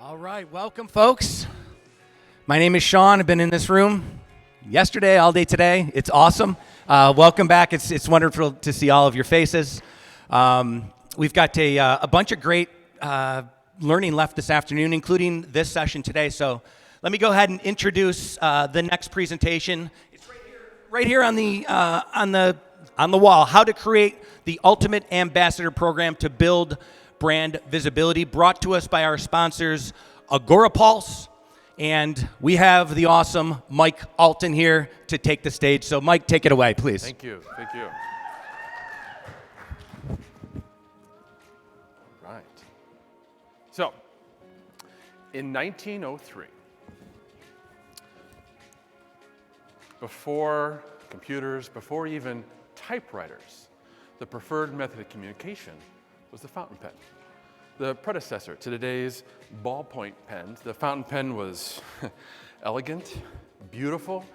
All right, welcome, folks. My name is Sean. I've been in this room yesterday, all day today. It's awesome. Welcome back. It's wonderful to see all of your faces. We've got a bunch of great learning left this afternoon, including this session today. So let me go ahead and introduce the next presentation. It's right here on the wall. How to create the ultimate ambassador program to build brand visibility, brought to us by our sponsors, Agorapulse, and we have the awesome Mike Allton here to take the stage. So Mike, take it away, please. Thank you. Right. So, in 1903, before computers, before even typewriters, the preferred method of communication was the fountain pen. The predecessor to today's ballpoint pens, the fountain pen was elegant, beautiful,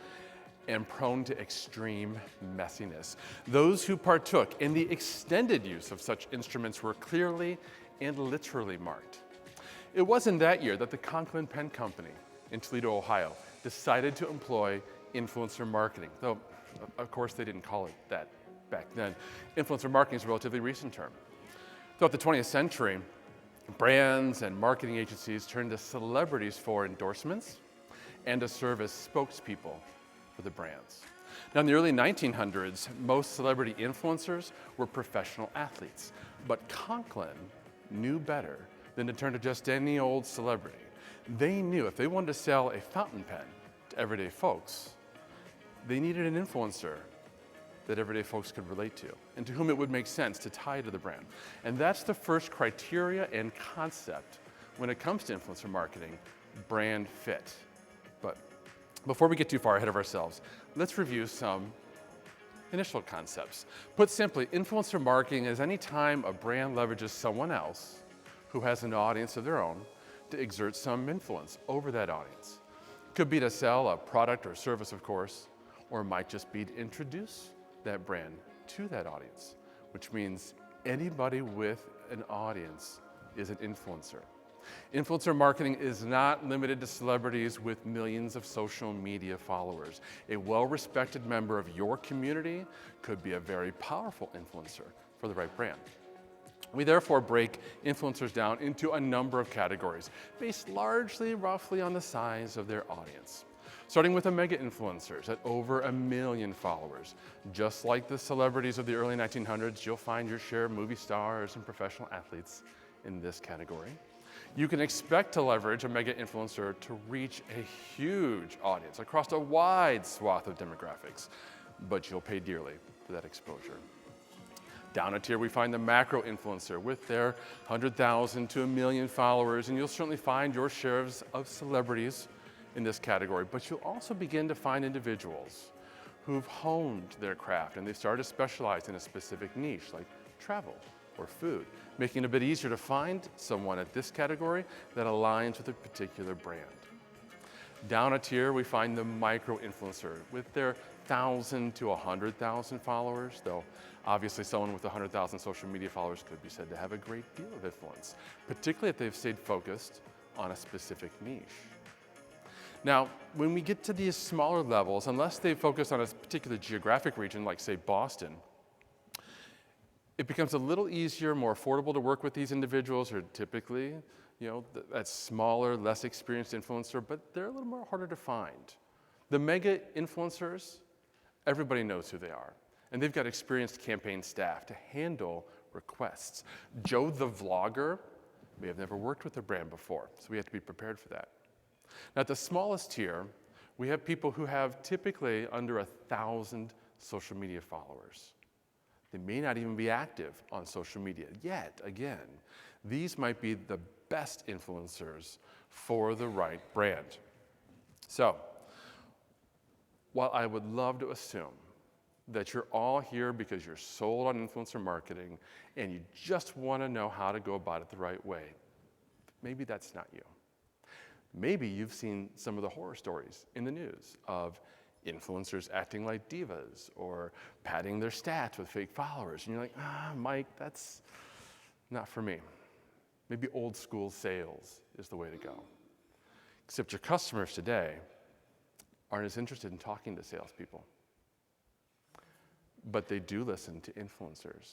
and prone to extreme messiness. Those who partook in the extended use of such instruments were clearly and literally marked. It was in that year that the Conklin Pen Company in Toledo, Ohio, decided to employ influencer marketing, though of course they didn't call it that back then. Influencer marketing is a relatively recent term. Throughout the 20th century, brands and marketing agencies turned to celebrities for endorsements and to serve as spokespeople for the brands. Now, in the early 1900s, most celebrity influencers were professional athletes, but Conklin knew better than to turn to just any old celebrity. They knew if they wanted to sell a fountain pen to everyday folks, they needed an influencer that everyday folks could relate to and to whom it would make sense to tie to the brand. And that's the first criteria and concept when it comes to influencer marketing: brand fit. But before we get too far ahead of ourselves, let's review some initial concepts. Put simply, influencer marketing is any time a brand leverages someone else who has an audience of their own to exert some influence over that audience. Could be to sell a product or service, of course, or it might just be to introduce that brand to that audience, which means anybody with an audience is an influencer. Influencer marketing is not limited to celebrities with millions of social media followers. A well-respected member of your community could be a very powerful influencer for the right brand. We therefore break influencers down into a number of categories, based largely roughly on the size of their audience. Starting with the mega influencers at over 1 million followers. Just like the celebrities of the early 1900s, you'll find your share of movie stars and professional athletes in this category. You can expect to leverage a mega influencer to reach a huge audience across a wide swath of demographics, but you'll pay dearly for that exposure. Down a tier, we find the macro influencer with their 100,000 to 1 million followers, and you'll certainly find your shares of celebrities in this category, but you'll also begin to find individuals who've honed their craft and they've started to specialize in a specific niche like travel or food, making it a bit easier to find someone at this category that aligns with a particular brand. Down a tier, we find the micro influencer with their 1,000 to 100,000 followers, though obviously someone with 100,000 social media followers could be said to have a great deal of influence, particularly if they've stayed focused on a specific niche. Now, when we get to these smaller levels, unless they focus on a particular geographic region, like say Boston, it becomes a little easier, more affordable to work with these individuals who are typically, that smaller, less experienced influencer, but they're a little more harder to find. The mega influencers, everybody knows who they are, and they've got experienced campaign staff to handle requests. Joe the vlogger may have never worked with a brand before, so we have to be prepared for that. Now, at the smallest tier, we have people who have typically under 1,000 social media followers. They may not even be active on social media yet. Again, these might be the best influencers for the right brand. So, while I would love to assume that you're all here because you're sold on influencer marketing and you just want to know how to go about it the right way, maybe that's not you. Maybe you've seen some of the horror stories in the news of influencers acting like divas or padding their stats with fake followers. And you're like, Mike, that's not for me. Maybe old school sales is the way to go. Except your customers today aren't as interested in talking to salespeople. But they do listen to influencers.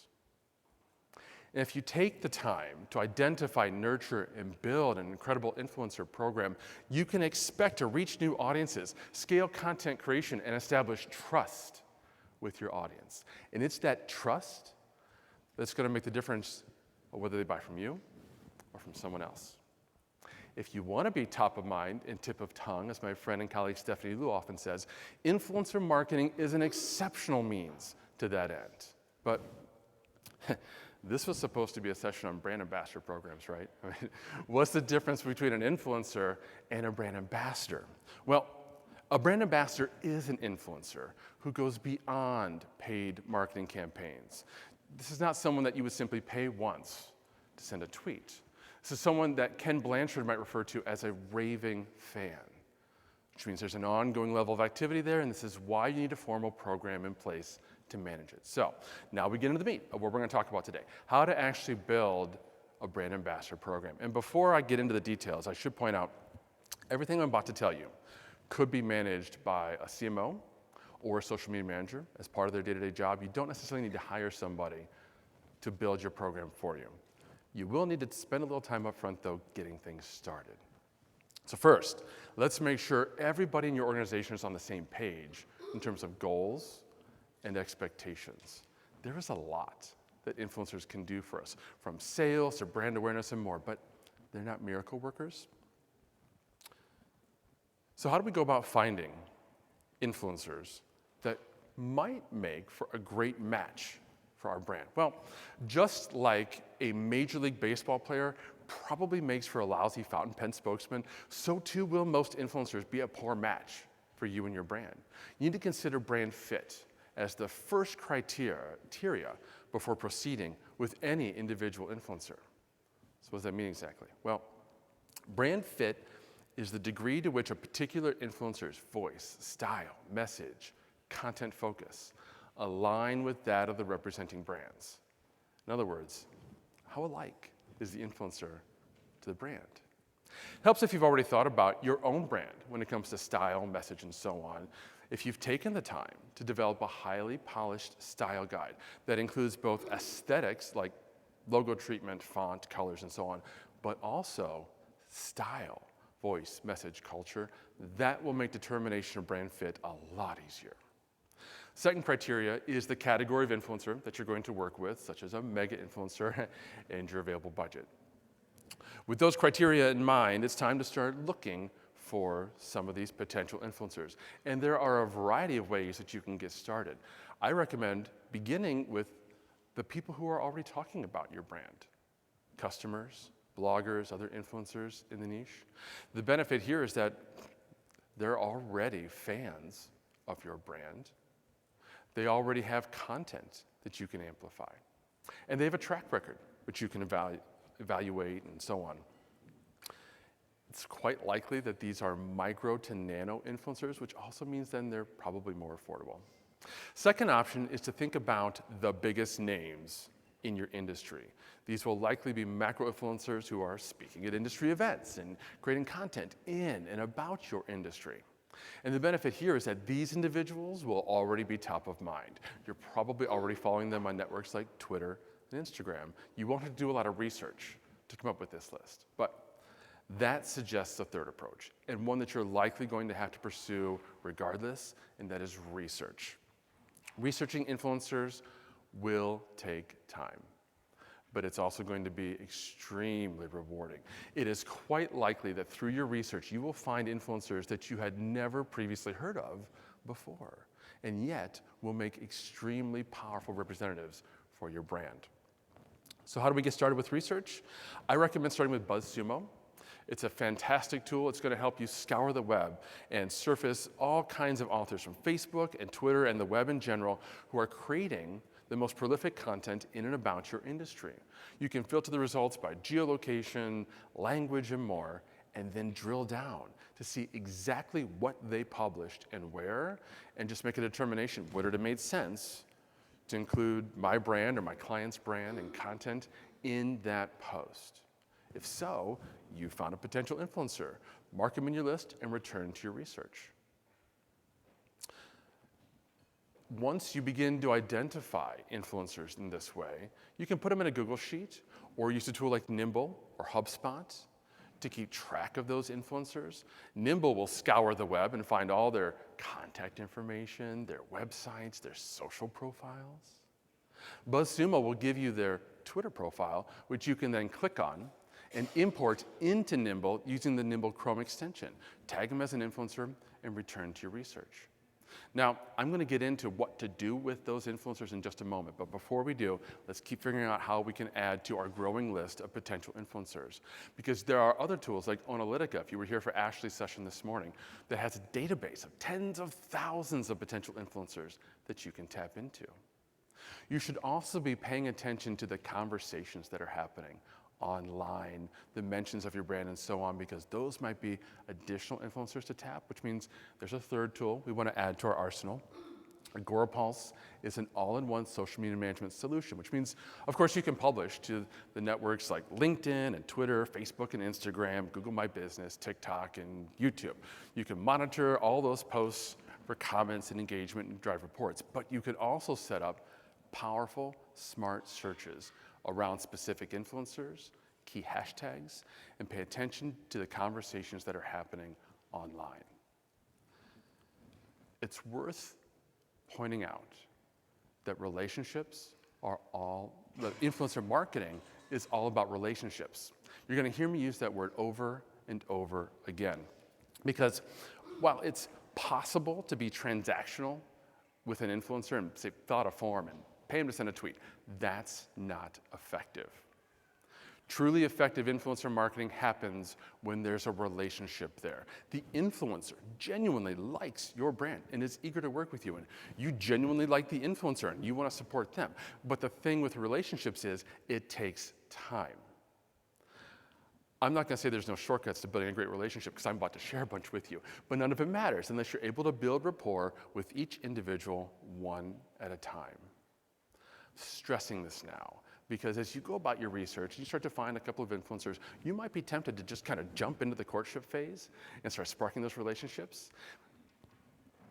And if you take the time to identify, nurture, and build an incredible influencer program, you can expect to reach new audiences, scale content creation, and establish trust with your audience. And it's that trust that's going to make the difference of whether they buy from you or from someone else. If you want to be top of mind and tip of tongue, as my friend and colleague Stephanie Liu often says, influencer marketing is an exceptional means to that end. But this was supposed to be a session on brand ambassador programs, right? I mean, what's the difference between an influencer and a brand ambassador? Well, a brand ambassador is an influencer who goes beyond paid marketing campaigns. This is not someone that you would simply pay once to send a tweet. This is someone that Ken Blanchard might refer to as a raving fan, which means there's an ongoing level of activity there, and this is why you need a formal program in place to manage it. So now we get into the meat of what we're going to talk about today, how to actually build a brand ambassador program. And before I get into the details, I should point out everything I'm about to tell you could be managed by a CMO or a social media manager as part of their day-to-day job. You don't necessarily need to hire somebody to build your program for you. You will need to spend a little time up front, though, getting things started. So first, let's make sure everybody in your organization is on the same page in terms of goals and expectations. There is a lot that influencers can do for us, from sales to brand awareness and more, but they're not miracle workers. So how do we go about finding influencers that might make for a great match for our brand? Well, just like a Major League Baseball player probably makes for a lousy fountain pen spokesman, so too will most influencers be a poor match for you and your brand. You need to consider brand fit as the first criteria before proceeding with any individual influencer. So what does that mean exactly? Well, brand fit is the degree to which a particular influencer's voice, style, message, content focus align with that of the representing brands. In other words, how alike is the influencer to the brand? It helps if you've already thought about your own brand when it comes to style, message, and so on. If you've taken the time to develop a highly polished style guide that includes both aesthetics like logo treatment, font, colors, and so on, but also style, voice, message, culture, that will make determination of brand fit a lot easier. Second criteria is the category of influencer that you're going to work with, such as a mega influencer, and your available budget. With those criteria in mind, it's time to start looking for some of these potential influencers. And there are a variety of ways that you can get started. I recommend beginning with the people who are already talking about your brand. Customers, bloggers, other influencers in the niche. The benefit here is that they're already fans of your brand. They already have content that you can amplify. And they have a track record, which you can evaluate and so on. It's quite likely that these are micro to nano influencers, which also means then they're probably more affordable. Second option is to think about the biggest names in your industry. These will likely be macro influencers who are speaking at industry events and creating content in and about your industry. And the benefit here is that these individuals will already be top of mind. You're probably already following them on networks like Twitter and Instagram. You won't have to do a lot of research to come up with this list. But that suggests a third approach, and one that you're likely going to have to pursue regardless, and that is research. Researching influencers will take time, but it's also going to be extremely rewarding. It is quite likely that through your research, you will find influencers that you had never previously heard of before, and yet will make extremely powerful representatives for your brand. So how do we get started with research? I recommend starting with BuzzSumo. It's a fantastic tool. It's going to help you scour the web and surface all kinds of authors from Facebook and Twitter and the web in general who are creating the most prolific content in and about your industry. You can filter the results by geolocation, language, and more, and then drill down to see exactly what they published and where, and just make a determination whether it made sense to include my brand or my client's brand and content in that post. If so, you found a potential influencer. Mark them in your list and return to your research. Once you begin to identify influencers in this way, you can put them in a Google Sheet or use a tool like Nimble or HubSpot to keep track of those influencers. Nimble will scour the web and find all their contact information, their websites, their social profiles. BuzzSumo will give you their Twitter profile, which you can then click on and import into Nimble using the Nimble Chrome extension. Tag them as an influencer and return to your research. Now, I'm going to get into what to do with those influencers in just a moment, but before we do, let's keep figuring out how we can add to our growing list of potential influencers. Because there are other tools like Analytica, if you were here for Ashley's session this morning, that has a database of tens of thousands of potential influencers that you can tap into. You should also be paying attention to the conversations that are happening online, the mentions of your brand and so on, because those might be additional influencers to tap, which means there's a third tool we want to add to our arsenal. Agorapulse is an all-in-one social media management solution, which means, of course, you can publish to the networks like LinkedIn and Twitter, Facebook and Instagram, Google My Business, TikTok, and YouTube. You can monitor all those posts for comments and engagement and drive reports, but you can also set up powerful, smart searches around specific influencers, key hashtags, and pay attention to the conversations that are happening online. It's worth pointing out that relationships are the influencer marketing is all about relationships. You're going to hear me use that word over and over again, because while it's possible to be transactional with an influencer and say, fill out a form and pay him to send a tweet, that's not effective. Truly effective influencer marketing happens when there's a relationship there. The influencer genuinely likes your brand and is eager to work with you, and you genuinely like the influencer and you want to support them. But the thing with relationships is it takes time. I'm not going to say there's no shortcuts to building a great relationship because I'm about to share a bunch with you, but none of it matters unless you're able to build rapport with each individual one at a time. Stressing this now, because as you go about your research and you start to find a couple of influencers, you might be tempted to just kind of jump into the courtship phase and start sparking those relationships.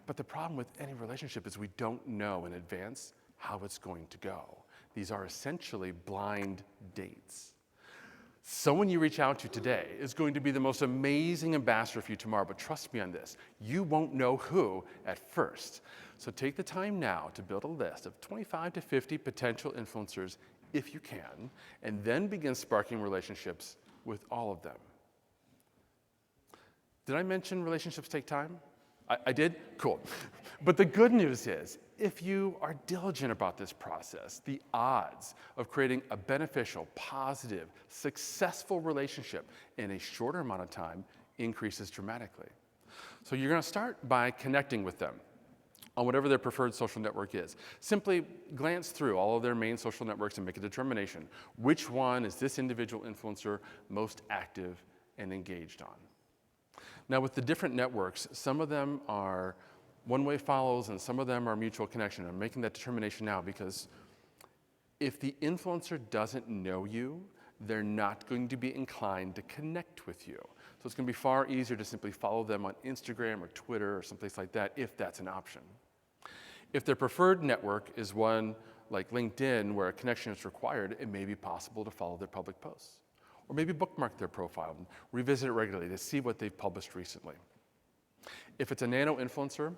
But the problem with any relationship is we don't know in advance how it's going to go. These are essentially blind dates. Someone you reach out to today is going to be the most amazing ambassador for you tomorrow, but trust me on this, you won't know who at first. So take the time now to build a list of 25 to 50 potential influencers if you can, and then begin sparking relationships with all of them. Did I mention relationships take time? I did? Cool. But the good news is, if you are diligent about this process, the odds of creating a beneficial, positive, successful relationship in a shorter amount of time increases dramatically. So you're going to start by connecting with them on whatever their preferred social network is. Simply glance through all of their main social networks and make a determination. Which one is this individual influencer most active and engaged on? Now, with the different networks, some of them are one-way follows and some of them are mutual connection. I'm making that determination now because if the influencer doesn't know you, they're not going to be inclined to connect with you. So it's going to be far easier to simply follow them on Instagram or Twitter or someplace like that if that's an option. If their preferred network is one like LinkedIn where a connection is required, it may be possible to follow their public posts. Or maybe bookmark their profile and revisit it regularly to see what they've published recently. If it's a nano influencer,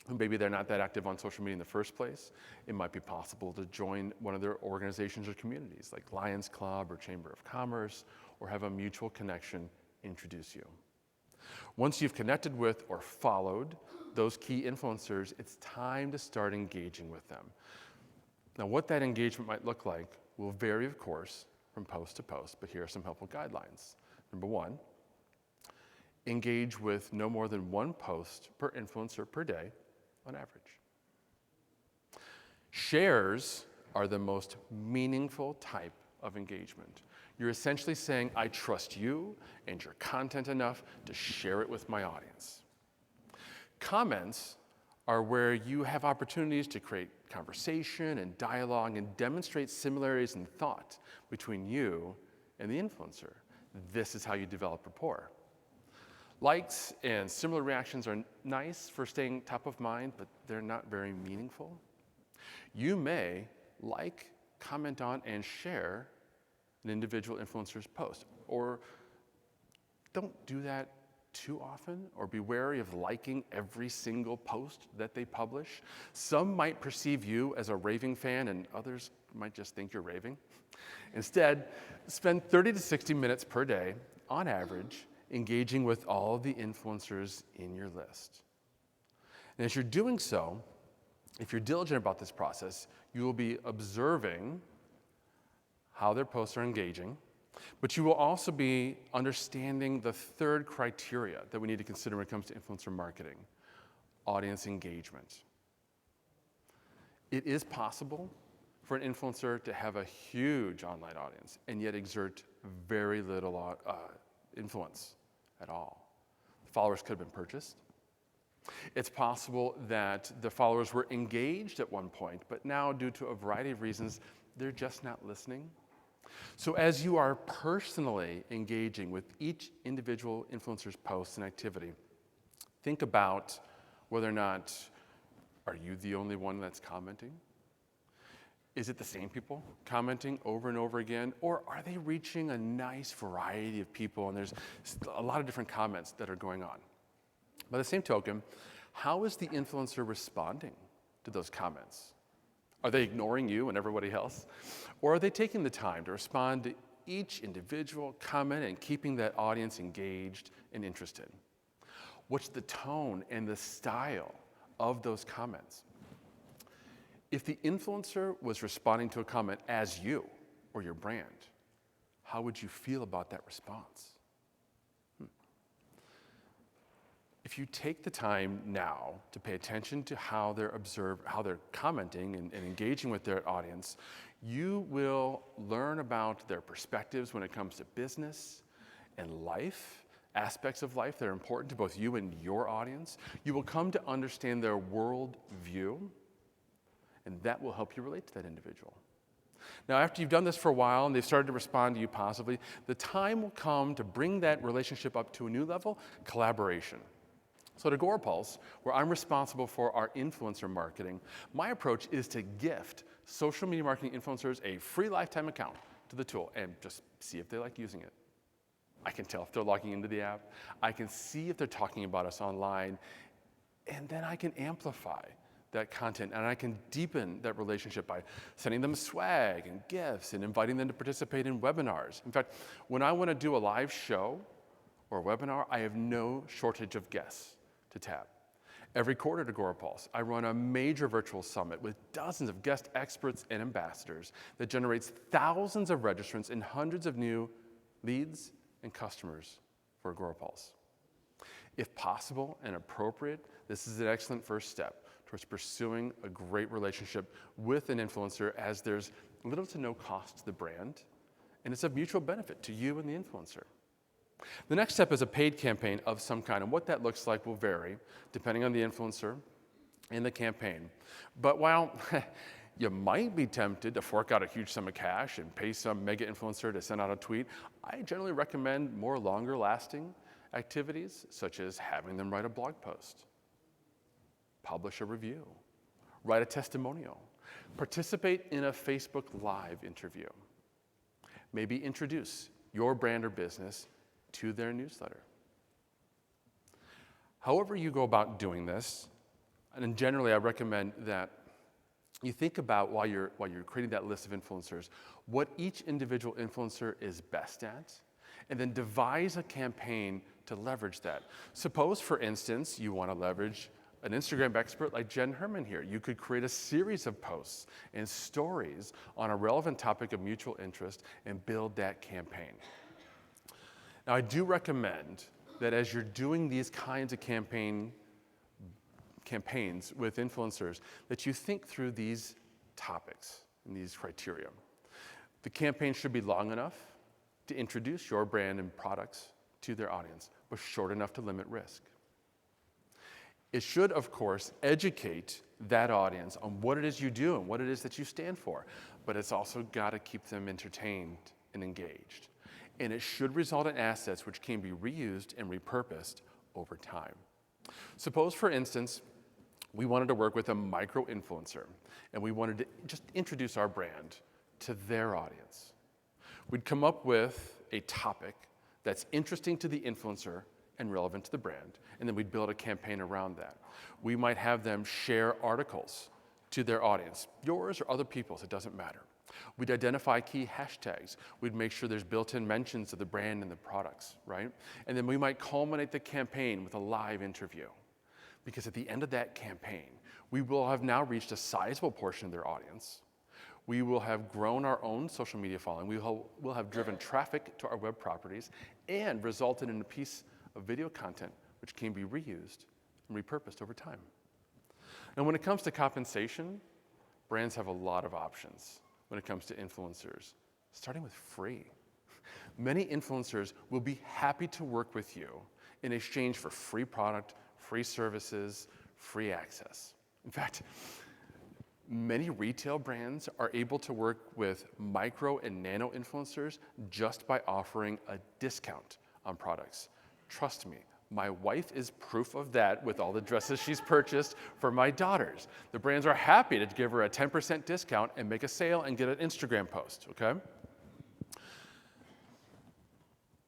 who maybe they're not that active on social media in the first place, it might be possible to join one of their organizations or communities like Lions Club or Chamber of Commerce, or have a mutual connection introduce you. Once you've connected with or followed those key influencers, it's time to start engaging with them. Now, what that engagement might look like will vary, of course, from post to post, but here are some helpful guidelines. Number one, engage with no more than one post per influencer per day on average. Shares are the most meaningful type of engagement. You're essentially saying, I trust you and your content enough to share it with my audience. Comments are where you have opportunities to create conversation and dialogue and demonstrate similarities in thought between you and the influencer. this is how you develop rapport. Likes and similar reactions are nice for staying top of mind, but they're not very meaningful. You may like, comment on, and share an individual influencer's post, or don't do that too often, or be wary of liking every single post that they publish. Some might perceive you as a raving fan, and others might just think you're raving. Instead, spend 30 to 60 minutes per day, on average, engaging with all of the influencers in your list. And as you're doing so, if you're diligent about this process, you will be observing how their posts are engaging, but you will also be understanding the third criteria that we need to consider when it comes to influencer marketing: audience engagement. It is possible for an influencer to have a huge online audience and yet exert very little influence at all. The followers could have been purchased. It's possible that the followers were engaged at one point, but now, due to a variety of reasons, they're just not listening. So as you are personally engaging with each individual influencer's posts and activity, think about whether or not, are you the only one that's commenting? Is it the same people commenting over and over again? Or are they reaching a nice variety of people, and there's a lot of different comments that are going on? By the same token, how is the influencer responding to those comments? Are they ignoring you and everybody else? Or are they taking the time to respond to each individual comment and keeping that audience engaged and interested? What's the tone and the style of those comments? If the influencer was responding to a comment as you or your brand, how would you feel about that response? If you take the time now to pay attention to how they're commenting and engaging with their audience, you will learn about their perspectives when it comes to business and life, aspects of life that are important to both you and your audience. You will come to understand their world view, and that will help you relate to that individual. Now, after you've done this for a while and they've started to respond to you positively, the time will come to bring that relationship up to a new level: collaboration. So at Agorapulse, where I'm responsible for our influencer marketing, my approach is to gift social media marketing influencers a free lifetime account to the tool and just see if they like using it. I can tell if they're logging into the app. I can see if they're talking about us online. And then I can amplify that content, and I can deepen that relationship by sending them swag and gifts and inviting them to participate in webinars. In fact, when I want to do a live show or a webinar, I have no shortage of guests to tap. Every quarter at Agorapulse, I run a major virtual summit with dozens of guest experts and ambassadors that generates thousands of registrants and hundreds of new leads and customers for Agorapulse. If possible and appropriate, this is an excellent first step towards pursuing a great relationship with an influencer, as there's little to no cost to the brand, and it's of mutual benefit to you and the influencer. The next step is a paid campaign of some kind, and what that looks like will vary depending on the influencer and the campaign. But while you might be tempted to fork out a huge sum of cash and pay some mega influencer to send out a tweet, I generally recommend more longer-lasting activities, such as having them write a blog post, publish a review, write a testimonial, participate in a Facebook Live interview, maybe introduce your brand or business to their newsletter. However you go about doing this, and generally I recommend that you think about, while you're creating that list of influencers, what each individual influencer is best at, and then devise a campaign to leverage that. Suppose, for instance, you want to leverage an Instagram expert like Jen Herman here. You could create a series of posts and stories on a relevant topic of mutual interest and build that campaign. Now, I do recommend that as you're doing these kinds of campaigns with influencers, that you think through these topics and these criteria. The campaign should be long enough to introduce your brand and products to their audience, but short enough to limit risk. It should, of course, educate that audience on what it is you do and what it is that you stand for, but it's also got to keep them entertained and engaged. and it should result in assets which can be reused and repurposed over time. Suppose, for instance, we wanted to work with a micro-influencer, and we wanted to just introduce our brand to their audience. We'd come up with a topic that's interesting to the influencer and relevant to the brand, and then we'd build a campaign around that. We might have them share articles to their audience, yours or other people's, it doesn't matter. We'd identify key hashtags. We'd make sure there's built-in mentions of the brand and the products, right? And then we might culminate the campaign with a live interview. Because at the end of that campaign, we will have now reached a sizable portion of their audience. We will have grown our own social media following. We'll have driven traffic to our web properties and resulted in a piece of video content which can be reused and repurposed over time. And when it comes to compensation, brands have a lot of options when it comes to influencers, starting with free. Many influencers will be happy to work with you in exchange for free product, free services, free access. In fact, many retail brands are able to work with micro and nano influencers just by offering a discount on products. Trust me, my wife is proof of that with all the dresses she's purchased for my daughters. The brands are happy to give her a 10% discount and make a sale and get an Instagram post, okay?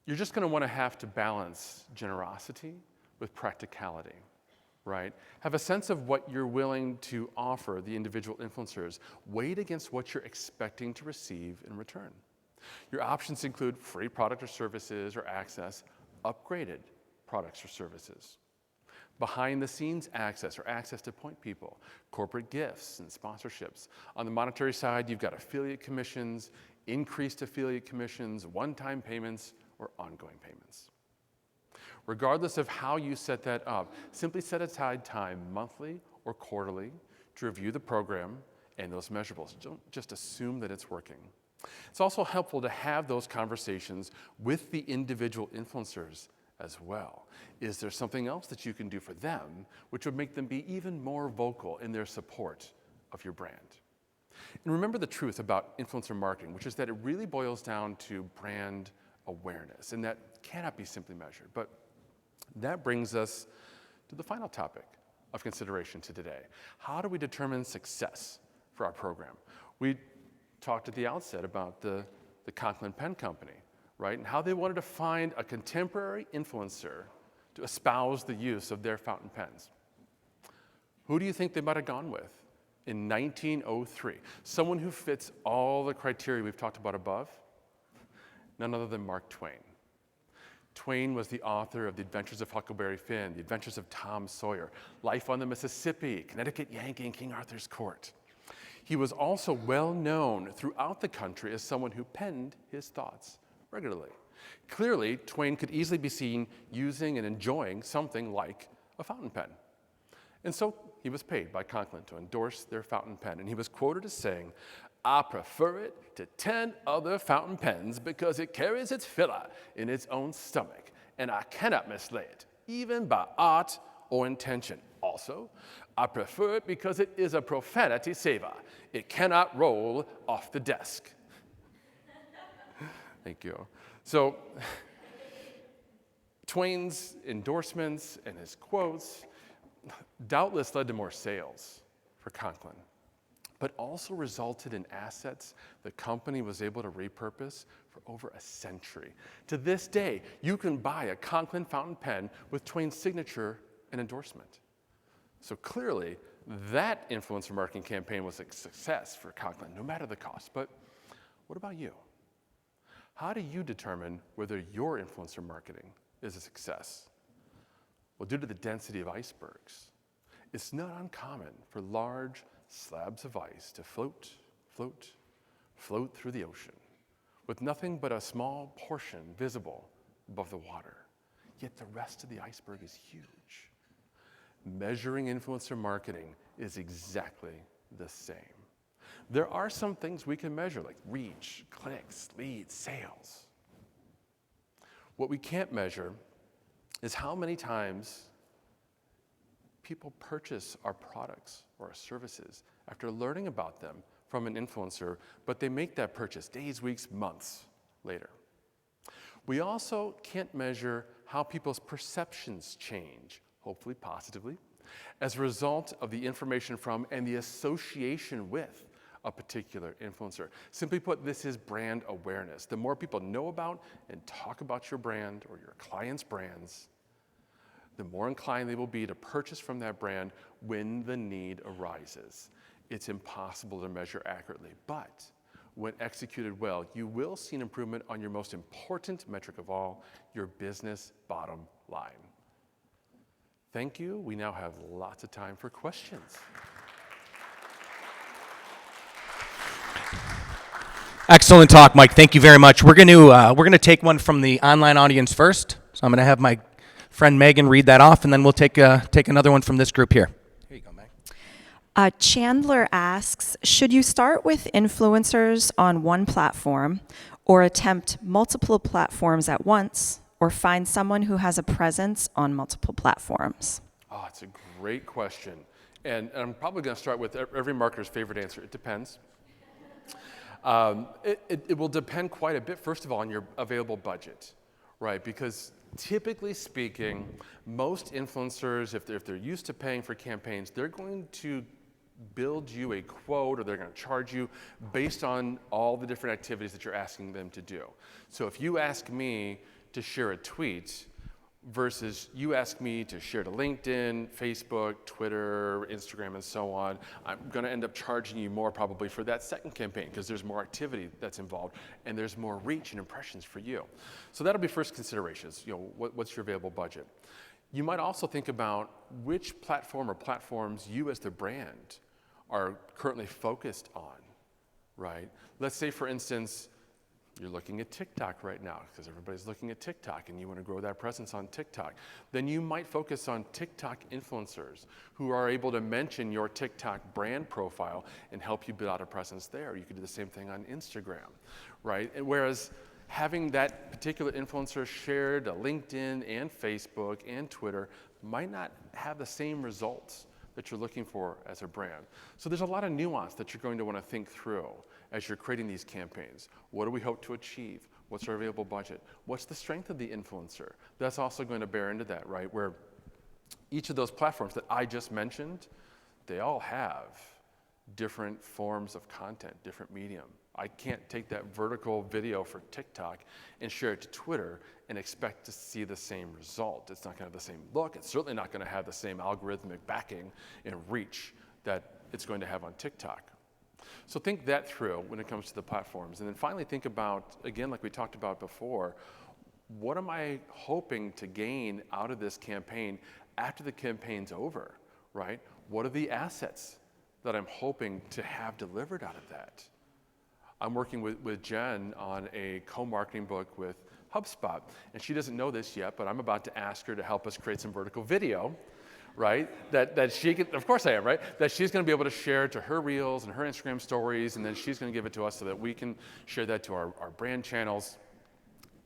You're just gonna wanna have to balance generosity with practicality, right? Have a sense of what you're willing to offer the individual influencers, weighed against what you're expecting to receive in return. Your options include free product or services or access, upgraded products or services, behind the scenes access or access to point people, corporate gifts and sponsorships. On the monetary side, you've got affiliate commissions, increased affiliate commissions, one-time payments, or ongoing payments. Regardless of how you set that up, simply set aside time monthly or quarterly to review the program and those measurables. Don't just assume that it's working. It's also helpful to have those conversations with the individual influencers as well. Is there something else that you can do for them which would make them be even more vocal in their support of your brand? And remember the truth about influencer marketing, which is that it really boils down to brand awareness, and that cannot be simply measured. But that brings us to the final topic of consideration today. How do we determine success for our program? We talked at the outset about the Conklin Pen Company, right? And how they wanted to find a contemporary influencer to espouse the use of their fountain pens. Who do you think they might have gone with in 1903? Someone who fits all the criteria we've talked about above? None other than Mark Twain. Twain was the author of The Adventures of Huckleberry Finn, The Adventures of Tom Sawyer, Life on the Mississippi, Connecticut Yankee, and King Arthur's Court. He was also well known throughout the country as someone who penned his thoughts regularly. Clearly, Twain could easily be seen using and enjoying something like a fountain pen. And so he was paid by Conklin to endorse their fountain pen, and he was quoted as saying, "I prefer it to 10 other fountain pens because it carries its filler in its own stomach, and I cannot mislay it, even by art or intention. Also, I prefer it because it is a profanity saver. It cannot roll off the desk." Thank you. So, Twain's endorsements and his quotes doubtless led to more sales for Conklin, but also resulted in assets the company was able to repurpose for over a century. To this day, you can buy a Conklin fountain pen with Twain's signature and endorsement. So clearly, that influencer marketing campaign was a success for Conklin, no matter the cost. But what about you? How do you determine whether your influencer marketing is a success? Well, due to the density of icebergs, it's not uncommon for large slabs of ice to float through the ocean, with nothing but a small portion visible above the water. Yet the rest of the iceberg is huge. Measuring influencer marketing is exactly the same. There are some things we can measure, like reach, clicks, leads, sales. What we can't measure is how many times people purchase our products or our services after learning about them from an influencer, but they make that purchase days, weeks, months later. We also can't measure how people's perceptions change, hopefully positively, as a result of the information from and the association with a particular influencer. Simply put, this is brand awareness. The more people know about and talk about your brand or your clients' brands, the more inclined they will be to purchase from that brand when the need arises. It's impossible to measure accurately, but when executed well, you will see an improvement on your most important metric of all, your business bottom line. Thank you. We now have lots of time for questions. Excellent talk, Mike. Thank you very much. We're going to take one from the online audience first. So I'm going to have my friend Megan read that off, and then we'll take another one from this group here. Here you go, Meg. Chandler asks, should you start with influencers on one platform or attempt multiple platforms at once, or find someone who has a presence on multiple platforms? Oh, it's a great question. And I'm probably going to start with every marketer's favorite answer. It depends. It will depend quite a bit, first of all, on your available budget, right? Because typically speaking, most influencers, if they're used to paying for campaigns, they're going to build you a quote, or they're going to charge you based on all the different activities that you're asking them to do. So if you ask me to share a tweet versus you ask me to share to LinkedIn, Facebook, Twitter, Instagram, and so on, I'm going to end up charging you more probably for that second campaign because there's more activity that's involved and there's more reach and impressions for you. So that'll be first considerations. What's your available budget? You might also think about which platform or platforms you as the brand are currently focused on, right? Let's say, for instance, you're looking at TikTok right now because everybody's looking at TikTok and you want to grow that presence on TikTok. Then you might focus on TikTok influencers who are able to mention your TikTok brand profile and help you build out a presence there. You could do the same thing on Instagram, right? And whereas having that particular influencer shared to LinkedIn and Facebook and Twitter might not have the same results that you're looking for as a brand. So there's a lot of nuance that you're going to want to think through as you're creating these campaigns. What do we hope to achieve? What's our available budget? What's the strength of the influencer? That's also going to bear into that, right? Where each of those platforms that I just mentioned, they all have different forms of content, different medium. I can't take that vertical video for TikTok and share it to Twitter and expect to see the same result. It's not going to have the same look. It's certainly not going to have the same algorithmic backing and reach that it's going to have on TikTok. So think that through when it comes to the platforms. And then finally think about, again, like we talked about before, what am I hoping to gain out of this campaign after the campaign's over, right? What are the assets that I'm hoping to have delivered out of that? I'm working with Jen on a co-marketing book with HubSpot, and she doesn't know this yet, but I'm about to ask her to help us create some vertical video, right? That she can, of course I am, right? That she's going to be able to share to her reels and her Instagram stories, and then she's going to give it to us so that we can share that to our brand channels.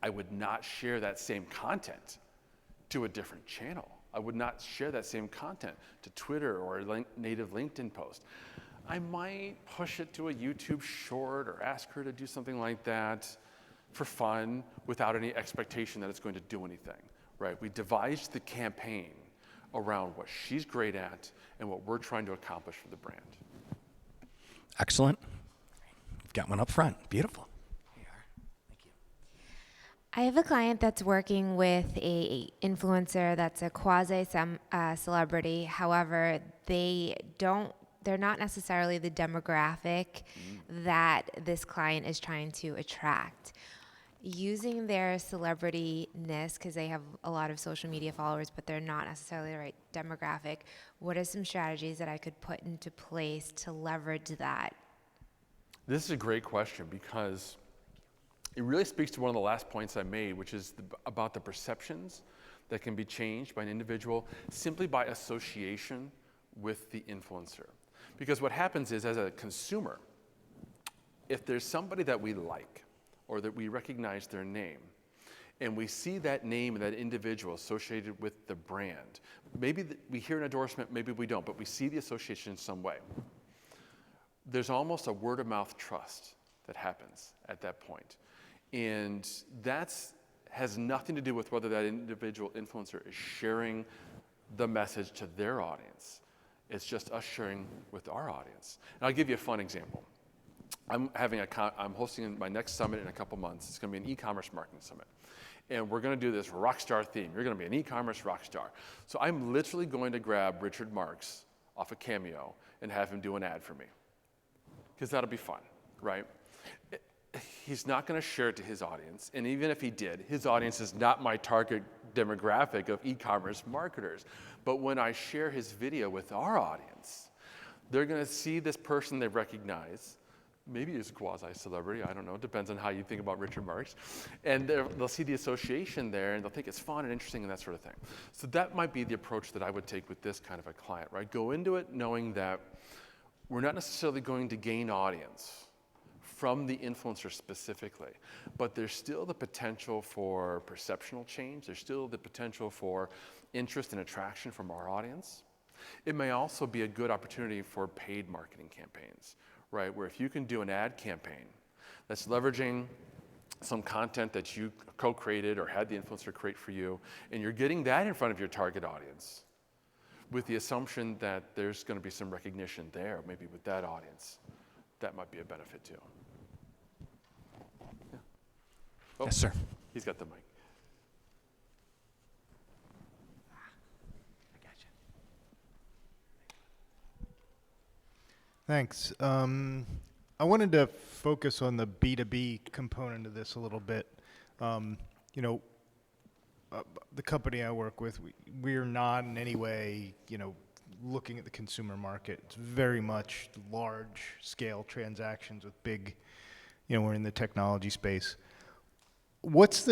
I would not share that same content to a different channel. I would not share that same content to Twitter or a native LinkedIn post. I might push it to a YouTube short or ask her to do something like that for fun without any expectation that it's going to do anything, right? We devised the campaign around what she's great at and what we're trying to accomplish for the brand. Excellent. We've got one up front. Beautiful. Here you are. Thank you. I have a client that's working with a influencer that's a quasi-celebrity. However, they're not necessarily the demographic that this client is trying to attract. Using their celebrity-ness, because they have a lot of social media followers, but they're not necessarily the right demographic, what are some strategies that I could put into place to leverage that? This is a great question because it really speaks to one of the last points I made, which is about the perceptions that can be changed by an individual simply by association with the influencer. Because what happens is, as a consumer, if there's somebody that we like or that we recognize their name, and we see that name and that individual associated with the brand, maybe we hear an endorsement, maybe we don't, but we see the association in some way. There's almost a word-of-mouth trust that happens at that point. And that's has nothing to do with whether that individual influencer is sharing the message to their audience. It's just us sharing with our audience. And I'll give you a fun example. I'm hosting my next summit in a couple months. It's going to be an e-commerce marketing summit. And we're going to do this rock star theme. You're going to be an e-commerce rock star. So I'm literally going to grab Richard Marks off of Cameo and have him do an ad for me. Because that'll be fun, right? He's not going to share it to his audience. And even if he did, his audience is not my target demographic of e-commerce marketers. But when I share his video with our audience, they're going to see this person they recognize. Maybe he's a quasi-celebrity, I don't know, it depends on how you think about Richard Marks. And they'll see the association there, and they'll think it's fun and interesting and that sort of thing. So that might be the approach that I would take with this kind of a client, right? Go into it knowing that we're not necessarily going to gain audience from the influencer specifically, but there's still the potential for perceptual change. There's still the potential for interest and attraction from our audience. It may also be a good opportunity for paid marketing campaigns, right? Where if you can do an ad campaign that's leveraging some content that you co-created or had the influencer create for you, and you're getting that in front of your target audience with the assumption that there's going to be some recognition there, maybe with that audience, that might be a benefit too. Yeah. Oh, Yes, sir. He's got the mic. I got you. Thanks. I wanted to focus on the B2B component of this a little bit. The company I work with, we're not in any way, looking at the consumer market. It's very much large-scale transactions with big, we're in the technology space. What's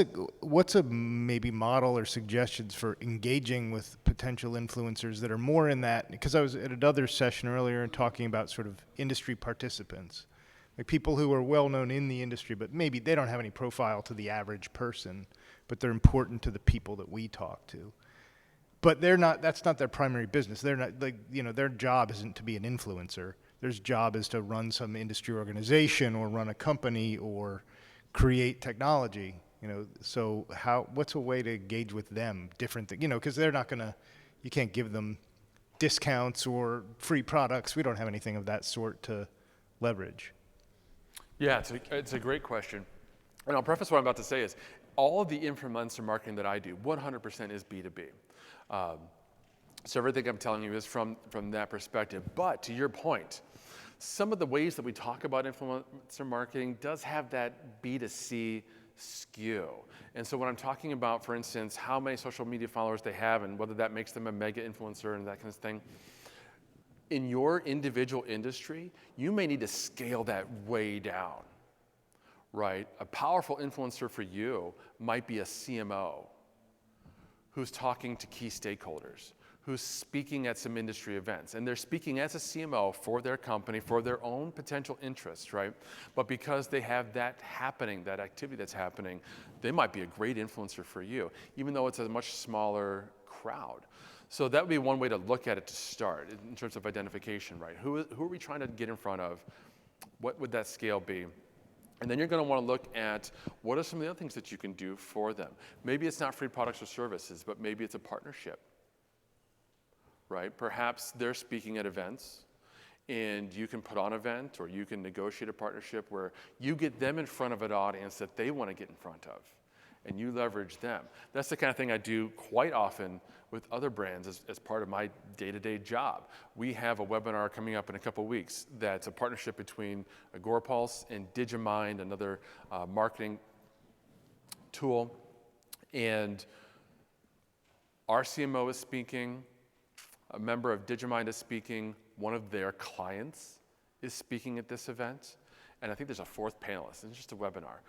a maybe model or suggestions for engaging with potential influencers that are more in that? Because I was at another session earlier and talking about sort of industry participants, like people who are well known in the industry, but maybe they don't have any profile to the average person, but they're important to the people that we talk to. But that's not their primary business. They're not their job isn't to be an influencer. Their job is to run some industry organization or run a company or create technology, so what's a way to engage with them different than, because they're not you can't give them discounts or free products. We don't have anything of that sort to leverage. Yeah, it's a great question. And I'll preface what I'm about to say is, all of the influencer marketing that I do, 100% is B2B. So everything I'm telling you is from that perspective. But to your point, some of the ways that we talk about influencer marketing does have that B2C skew. And so when I'm talking about, for instance, how many social media followers they have and whether that makes them a mega influencer and that kind of thing, in your individual industry, you may need to scale that way down, right? A powerful influencer for you might be a CMO who's talking to key stakeholders, who's speaking at some industry events. And they're speaking as a CMO for their company, for their own potential interests, right? But because they have that happening, that activity that's happening, they might be a great influencer for you, even though it's a much smaller crowd. So that would be one way to look at it to start in terms of identification, right? Who are we trying to get in front of? What would that scale be? And then you're going to want to look at what are some of the other things that you can do for them. Maybe it's not free products or services, but maybe it's a partnership, right? Perhaps they're speaking at events and you can put on an event or you can negotiate a partnership where you get them in front of an audience that they want to get in front of and you leverage them. That's the kind of thing I do quite often with other brands as part of my day-to-day job. We have a webinar coming up in a couple weeks that's a partnership between Agorapulse and Digimind, another marketing tool. And our CMO is speaking, a member of Digimind is speaking, one of their clients is speaking at this event, and I think there's a fourth panelist. It's just a webinar.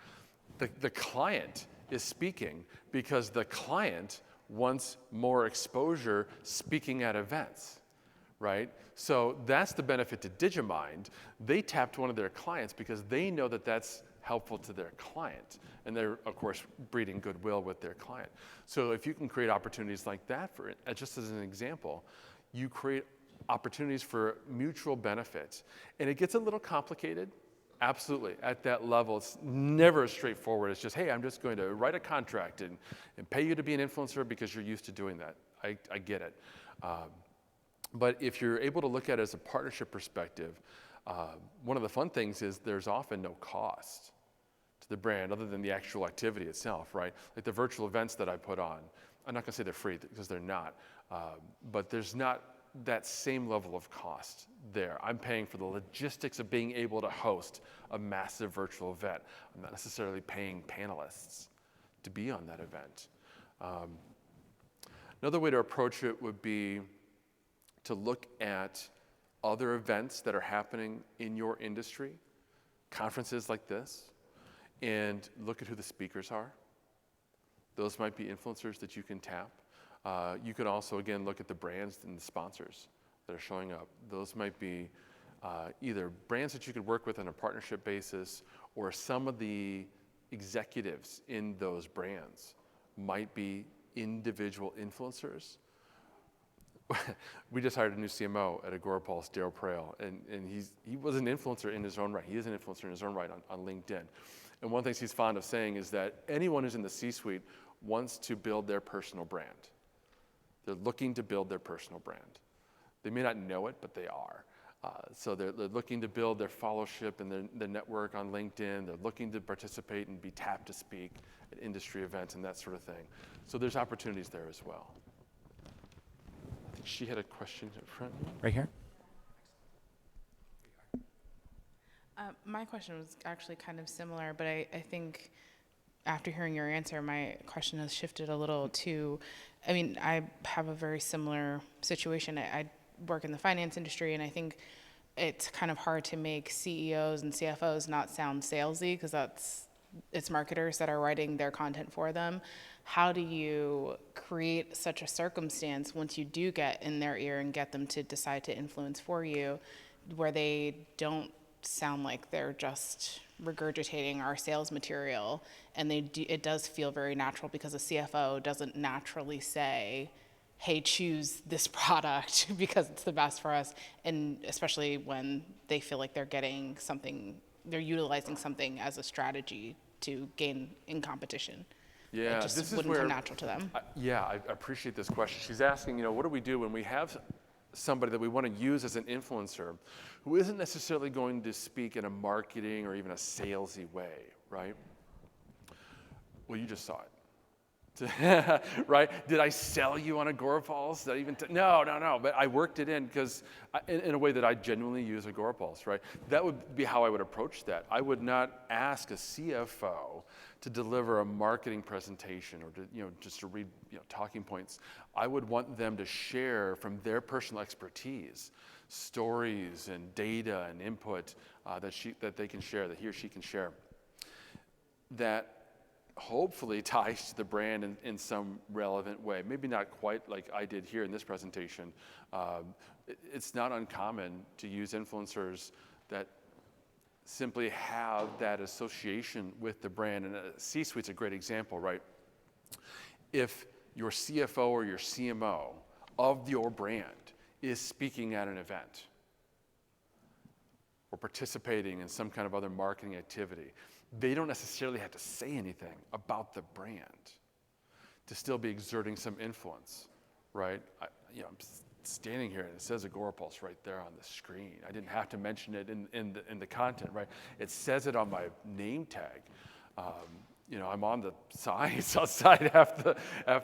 The client is speaking because the client wants more exposure speaking at events, right? So that's the benefit to Digimind. They tapped one of their clients because they know that that's helpful to their client. And they're, of course, breeding goodwill with their client. So if you can create opportunities like that, just as an example, you create opportunities for mutual benefits. And it gets a little complicated Absolutely. At that level, it's never as straightforward. It's just, hey, I'm just going to write a contract and pay you to be an influencer because you're used to doing that. I get it. But if you're able to look at it as a partnership perspective, one of the fun things is there's often no cost to the brand other than the actual activity itself, right? Like the virtual events that I put on, I'm not going to say they're free because they're not, but there's not that same level of cost there. I'm paying for the logistics of being able to host a massive virtual event. I'm not necessarily paying panelists to be on that event. Another way to approach it would be to look at other events that are happening in your industry, conferences like this, and look at who the speakers are. Those might be influencers that you can tap. You could also, again, look at the brands and the sponsors that are showing up. Those might be either brands that you could work with on a partnership basis, or some of the executives in those brands might be individual influencers. We just hired a new CMO at Agorapulse, Daryl Prale, and he was an influencer in his own right. He is an influencer in his own right on LinkedIn. And one of the things he's fond of saying is that anyone who's in the C-suite wants to build their personal brand. They're looking to build their personal brand. They may not know it, but they are. So they're looking to build their followership and their network on LinkedIn. They're looking to participate and be tapped to speak at industry events and that sort of thing. So there's opportunities there as well. I think she had a question up front. Right here. My question was actually kind of similar, but I think after hearing your answer, my question has shifted a little to, I mean, I have a very similar situation. I work in the finance industry, and I think it's kind of hard to make CEOs and CFOs not sound salesy, because it's marketers that are writing their content for them. How do you create such a circumstance once you do get in their ear and get them to decide to influence for you, where they don't sound like they're just regurgitating our sales material, and it does feel very natural, because a CFO doesn't naturally say, hey, choose this product because it's the best for us, and especially when they feel like they're getting something, they're utilizing something as a strategy to gain in competition. Yeah, it just this is wouldn't where, come natural to them. I appreciate this question. She's asking, what do we do when we have somebody that we want to use as an influencer who isn't necessarily going to speak in a marketing or even a salesy way, right? Well, you just saw it, right? Did I sell you on Agorapulse? Did I even no, but I worked it in because in a way that I genuinely use Agorapulse, right? That would be how I would approach that. I would not ask a CFO to deliver a marketing presentation or to, just to read, talking points. I would want them to share from their personal expertise, stories and data and input that they can share, that he or she can share, that hopefully ties to the brand in some relevant way. Maybe not quite like I did here in this presentation. It's not uncommon to use influencers that simply have that association with the brand. And C-suite's a great example, right? If your CFO or your CMO of your brand is speaking at an event or participating in some kind of other marketing activity, they don't necessarily have to say anything about the brand to still be exerting some influence, right? I'm standing here and it says Agorapulse right there on the screen. I didn't have to mention it in the content, right? It says it on my name tag. I'm on the signs outside half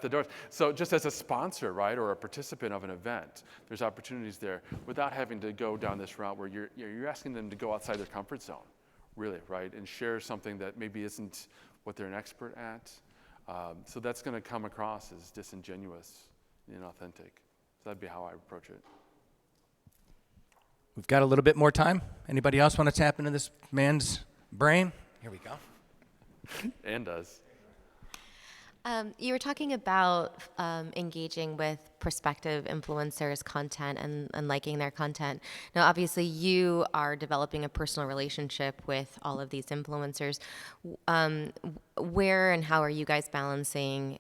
the doors. So just as a sponsor, right, or a participant of an event, there's opportunities there without having to go down this route where you're asking them to go outside their comfort zone, really, right, and share something that maybe isn't what they're an expert at. So that's going to come across as disingenuous and inauthentic. So that'd be how I approach it. We've got a little bit more time. Anybody else want to tap into this man's brain? Here we go. And does. You were talking about engaging with prospective influencers' content and liking their content. Now, obviously, you are developing a personal relationship with all of these influencers. Where and how are you guys balancing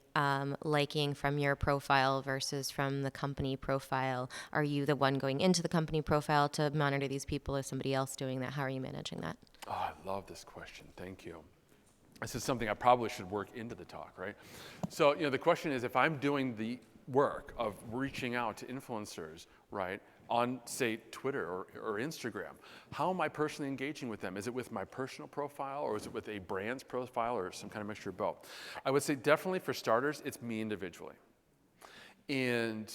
liking from your profile versus from the company profile? Are you the one going into the company profile to monitor these people? Is somebody else doing that? How are you managing that? Oh, I love this question. Thank you. This is something I probably should work into the talk, right? So, the question is, if I'm doing the work of reaching out to influencers, right, on, say, Twitter or Instagram, how am I personally engaging with them? Is it with my personal profile, or is it with a brand's profile, or some kind of mixture of both? I would say definitely for starters, it's me individually. And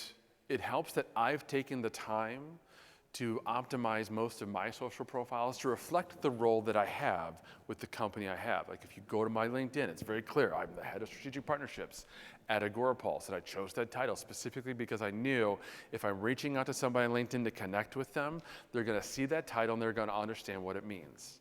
it helps that I've taken the time to optimize most of my social profiles to reflect the role that I have with the company I have. Like if you go to my LinkedIn, it's very clear. I'm the head of strategic partnerships at Agorapulse, and I chose that title specifically because I knew if I'm reaching out to somebody on LinkedIn to connect with them, they're gonna see that title and they're gonna understand what it means.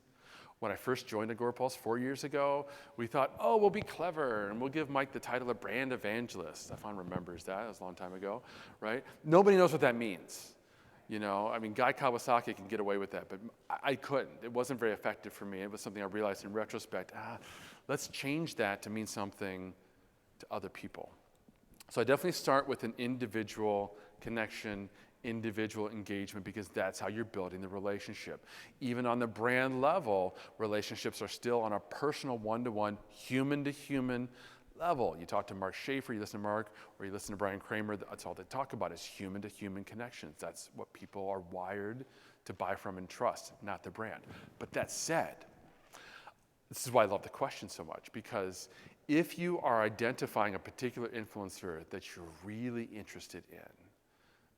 When I first joined Agorapulse 4 years ago, we thought, oh, we'll be clever and we'll give Mike the title of brand evangelist. Stefan remembers that, was a long time ago, right? Nobody knows what that means. Guy Kawasaki can get away with that, but I couldn't. It wasn't very effective for me. It was something I realized in retrospect, let's change that to mean something to other people. So I definitely start with an individual connection, individual engagement, because that's how you're building the relationship. Even on the brand level, relationships are still on a personal one-to-one, human-to-human level. You talk to Mark Schaefer, you listen to Mark, or you listen to Brian Kramer, that's all they talk about is human-to-human connections. That's what people are wired to buy from and trust, not the brand. But that said, this is why I love the question so much, because if you are identifying a particular influencer that you're really interested in,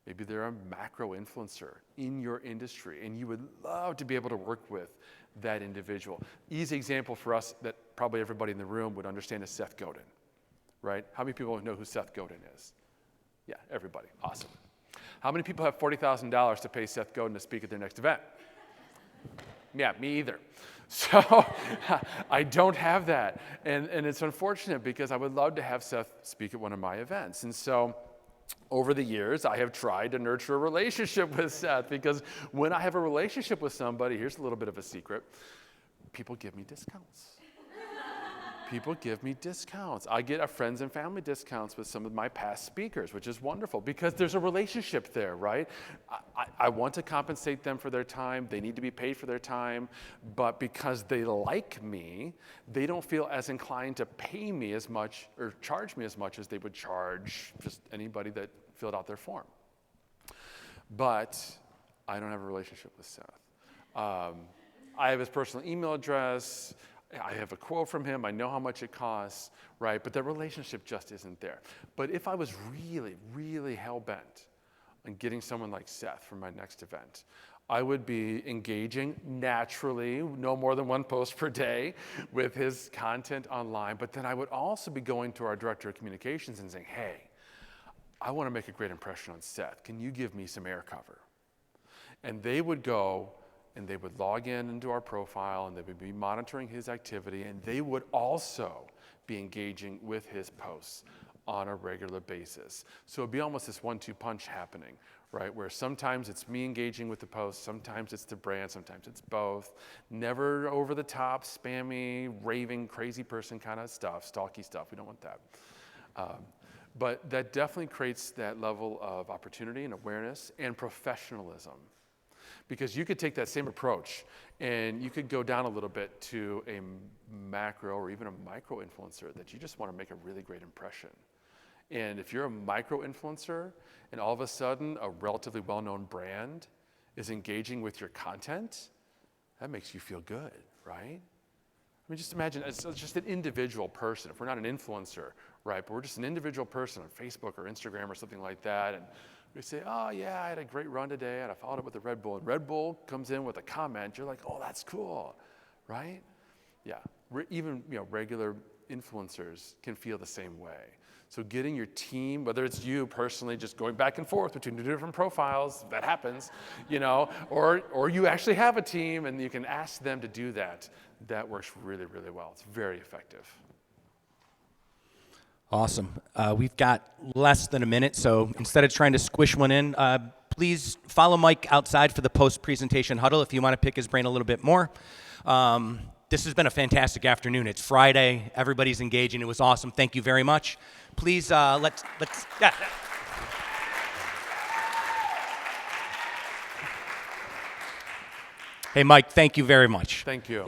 maybe they're a macro influencer in your industry, and you would love to be able to work with that individual. Easy example for us that probably everybody in the room would understand is Seth Godin, right? How many people know who Seth Godin is? Yeah, everybody. Awesome. How many people have $40,000 to pay Seth Godin to speak at their next event? Yeah, me either. So I don't have that. And it's unfortunate because I would love to have Seth speak at one of my events. And so over the years, I have tried to nurture a relationship with Seth, because when I have a relationship with somebody, here's a little bit of a secret, people give me discounts. People give me discounts. I get a friends and family discounts with some of my past speakers, which is wonderful because there's a relationship there, right? I want to compensate them for their time. They need to be paid for their time. But because they like me, they don't feel as inclined to pay me as much or charge me as much as they would charge just anybody that filled out their form. But I don't have a relationship with Seth. I have his personal email address. I have a quote from him. I know how much it costs, right? But that relationship just isn't there. But if I was really, really hell-bent on getting someone like Seth for my next event, I would be engaging naturally, no more than one post per day, with his content online. But then I would also be going to our director of communications and saying, hey, I want to make a great impression on Seth. Can you give me some air cover? And they would go and they would log in into our profile, and they would be monitoring his activity, and they would also be engaging with his posts on a regular basis. So it'd be almost this 1-2 punch happening, right? Where sometimes it's me engaging with the post, sometimes it's the brand, sometimes it's both. Never over the top, spammy, raving, crazy person kind of stuff, stalky stuff. We don't want that. But that definitely creates that level of opportunity and awareness and professionalism. Because you could take that same approach and you could go down a little bit to a macro or even a micro influencer that you just want to make a really great impression. And if you're a micro influencer and all of a sudden a relatively well-known brand is engaging with your content, that makes you feel good, right? I mean, just imagine it's just an individual person. If we're not an influencer, right, but we're just an individual person on Facebook or Instagram or something like that, and we say, oh yeah, I had a great run today, and I followed it with a Red Bull. And Red Bull comes in with a comment. You're like, oh, that's cool, right? Yeah, even regular influencers can feel the same way. So getting your team, whether it's you personally just going back and forth between 2 different profiles, that happens, or you actually have a team and you can ask them to do that. That works really, really well. It's very effective. Awesome. We've got less than a minute, so instead of trying to squish one in, please follow Mike outside for the post-presentation huddle if you want to pick his brain a little bit more. This has been a fantastic afternoon. It's Friday. Everybody's engaging. It was awesome. Thank you very much. Please, let's. Yeah. Hey, Mike, thank you very much. Thank you.